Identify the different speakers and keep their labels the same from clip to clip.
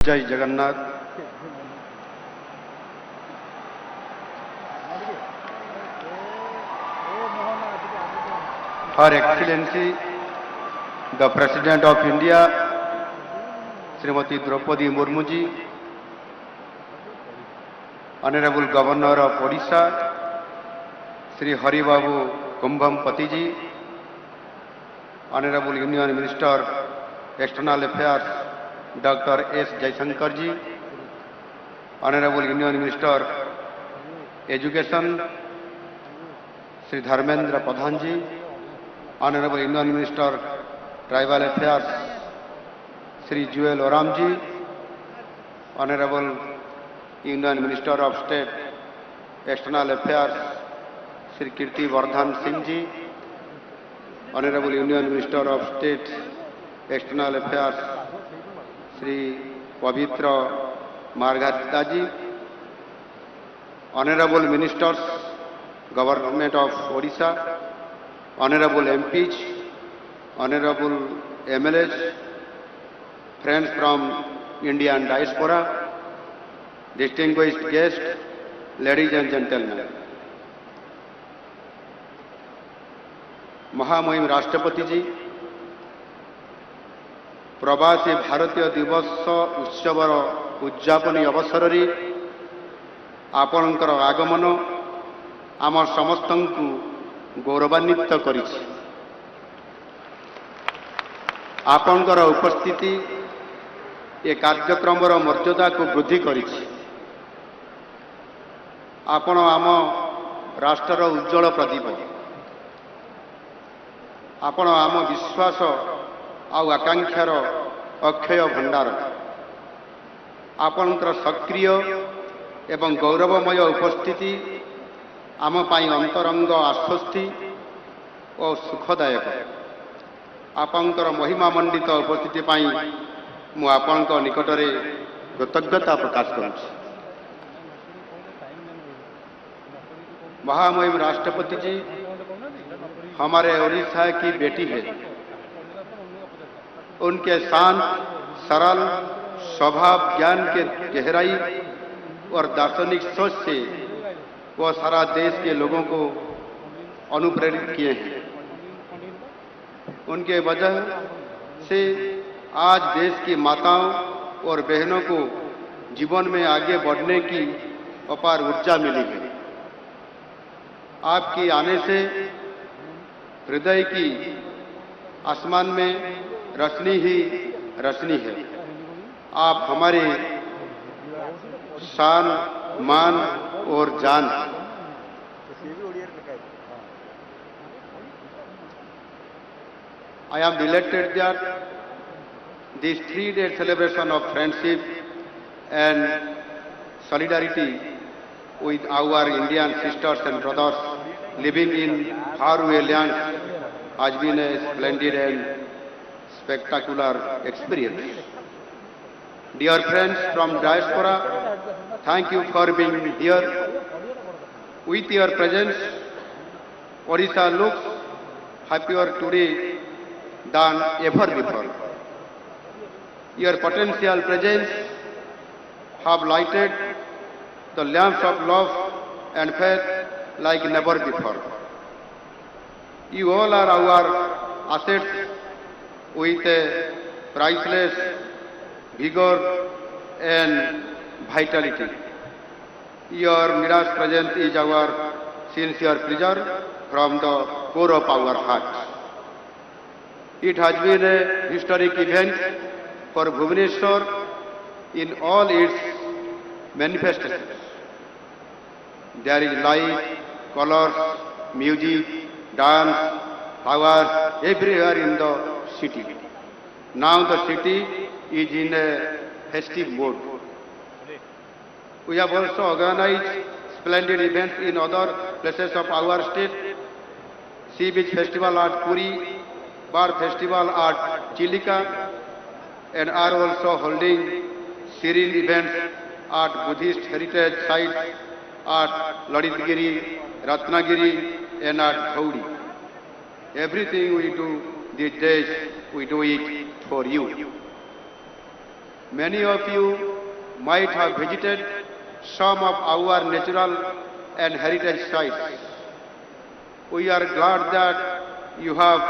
Speaker 1: जय Jagannath. Her Excellency, the President of India, Srimati Draupadi Murmu ji, Honorable Governor of Odisha, Sri Hari Babu Kumbham Pati ji, Honorable Union Minister, External Affairs, Dr. S. Jaishankar ji, Honorable Union Minister, Education, Sri Dharmendra Pradhan ji, Honorable Union Minister, Tribal Affairs, Sri Jewel Oram ji, Honorable Union Minister of State, External Affairs, Sri Kirti Vardhan Singh ji, Honorable Union Minister of State, External Affairs, Sri Pavitra Margarita ji, Honorable Ministers, Government of Odisha, Honorable MPs, Honorable MLAs, friends from Indian diaspora, distinguished guests, ladies and gentlemen. महामहिम राष्ट्रपति जी, प्रवासी भारतीय दिवस उत्सवर उद्यापन अवसर रे आपणकर आगमन आम समस्त गौरवान्वित करिछि। आपणकर उपस्थिति ए कार्यक्रमर मर्यादा को वृद्धि करिछि। आपण आम राष्ट्रर उज्जवल प्रदीप। आपण आम विश्वास आउ आकांक्षार अक्षय भंडार। आपणकर सक्रिय एवं गौरवमय उपस्थिति आम पाई अंतरंग आश्वस्ति और सुखदायक। आपणकर महिमामंडित उपस्थिति पाई मु आपणक निकटरे कृतज्ञता प्रकाश करुछि। महामहिम राष्ट्रपति जी, हमारे उड़ीसा की बेटी है। उनके शांत, सरल स्वभाव, ज्ञान के गहराई और दार्शनिक सोच से वह सारा देश के लोगों को अनुप्रेरित किए हैं। उनके वजह से आज देश की माताओं और बहनों को जीवन में आगे बढ़ने की अपार ऊर्जा मिली है। आपकी आने से हृदय की आसमान में रोशनी ही रोशनी है। आप हमारे शान, मान और जान है। I am delighted that this 3-day celebration of friendship and solidarity with our Indian sisters and brothers living in faraway lands has been a splendid and spectacular experience. Dear friends from diaspora, thank you for being here. With your presence, Odisha looks happier today than ever before. Your potential presence have lighted the lamps of love and faith like never before. You all are our assets with a priceless vigor and vitality. Your mirage presence is our sincere pleasure from the core of our hearts. It has been a historic event for Bhubaneswar in all its manifestations. There is light, colors, music, dance, flowers everywhere in the city. Now the city is in a festive mood. We have also organized splendid events in other places of our state. Sea Beach Festival at Puri, Bar Festival at Chilika, and are also holding serene events at Buddhist heritage sites at Lalitgiri, Ratnagiri, and at Dhaudi. Everything we do these days, we do it for you. Many of you might have visited some of our natural and heritage sites. We are glad that you have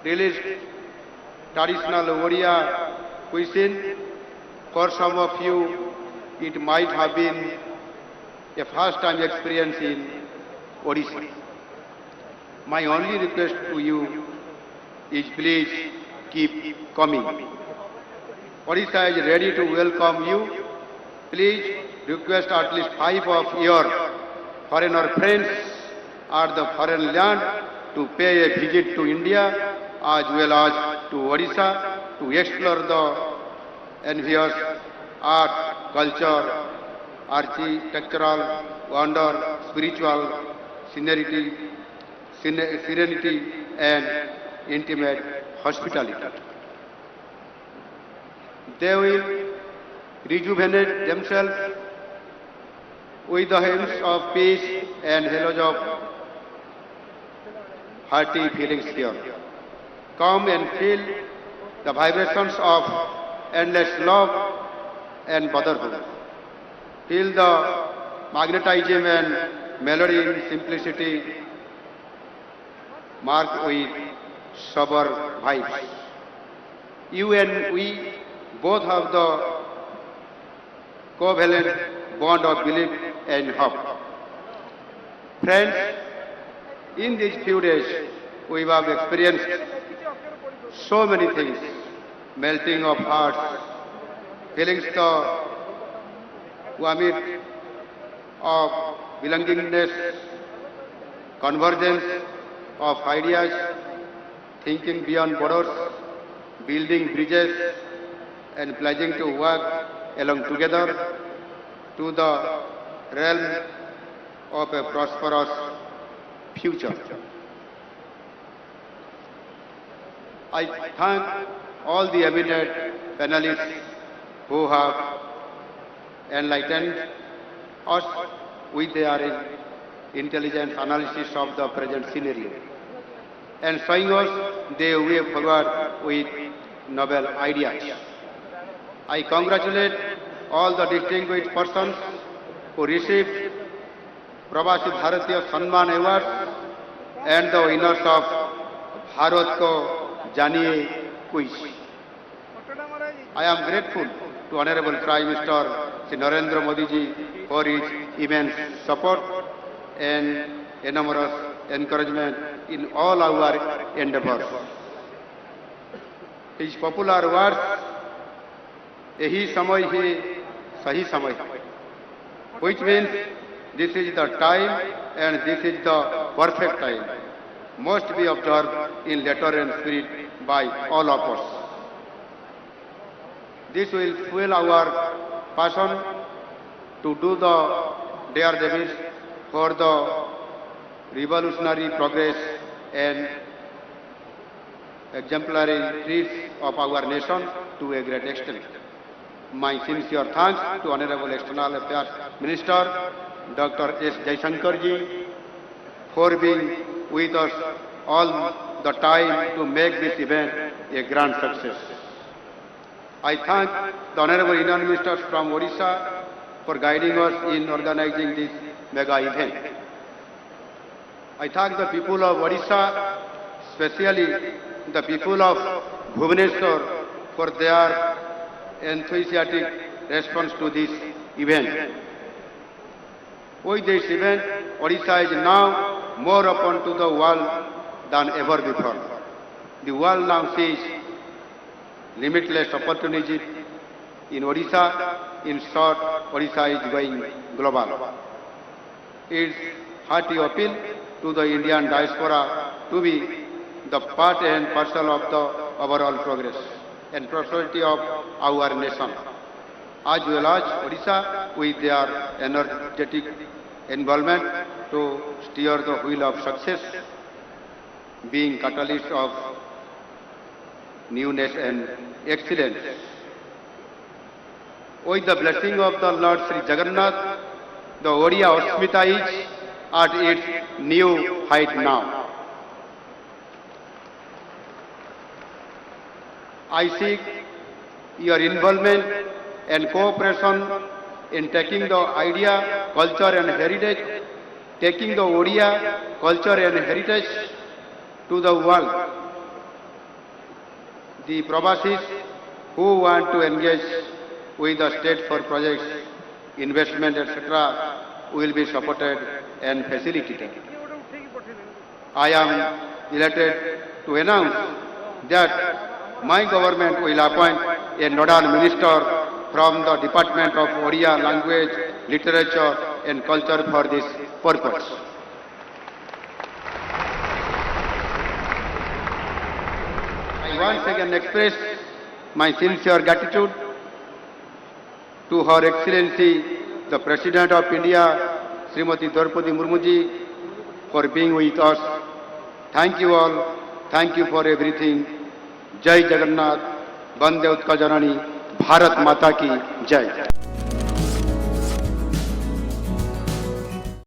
Speaker 1: released traditional Odia cuisine. For some of you, it might have been a first-time experience in Odisha. My only request to you is please keep coming. Odisha is ready to welcome you. Please request at least 5 of your foreigner friends at the foreign land to pay a visit to India as well as to Odisha to explore the envious art, culture, architectural wonder, spiritual serenity and intimate hospitality. They will rejuvenate themselves with the hymns of peace and halos of hearty feelings here. Come and feel the vibrations of endless love and brotherhood. Feel the magnetism and melody in simplicity marked with sober vibes. You and we both have the covalent bond of belief and hope. Friends, in these few days, we have experienced so many things: melting of hearts, feelings the warmth of belongingness, convergence of ideas, thinking beyond borders, building bridges, and pledging to work along together to the realm of a prosperous future. I thank all the eminent panelists who have enlightened us with their intelligent analysis of the present scenario and showing us the way forward with novel ideas. I congratulate all the distinguished persons who received Pravasi Bharatiya Samman Award and the winners of Bharat Ko Janiye quiz. I am grateful to Honorable Prime Minister Shri Narendra Modi ji for his immense support and enormous encouragement in all our endeavors. His popular words, "Yahi samay hai, sahi samay," which means this is the time and this is the perfect time, must be observed in letter and spirit by all of us. This will fuel our passion to do the daredevils for the revolutionary progress and exemplary treats of our nation to a great extent. My sincere thanks to Honorable External Affairs Minister Dr. S. Jaishankar ji for being with us all the time to make this event a grand success. I thank the Honorable Union Ministers from Odisha for guiding us in organizing this mega event. I thank the people of Odisha, especially the people of Bhubaneswar, for their enthusiastic response to this event. With this event, Odisha is now more open to the world than ever before. The world now sees limitless opportunity in Odisha. In short, Odisha is going global. Its hearty appeal to the Indian diaspora to be the part and parcel of the overall progress and prosperity of our nation, as well as Odisha with their energetic involvement to steer the wheel of success, being catalyst of newness and excellence. With the blessing of the Lord Sri Jagannath, the Odia Asmita is at its new height now. I seek your involvement and cooperation in taking the idea, culture and heritage, taking the Odia culture and heritage to the world. The Pravasis who want to engage with the state for projects, investment, etc., will be supported and facilitated. I am delighted to announce that my government will appoint a nodal minister from the Department of Odia Language, Literature and Culture for this purpose. I once again express my sincere gratitude to Her Excellency, the President of India, Srimati Draupadi Murmuji, for being with us. Thank you all. Thank you for everything. Jai Jagannath, Bande Utkal Janani, Bharat Mata ki Jai.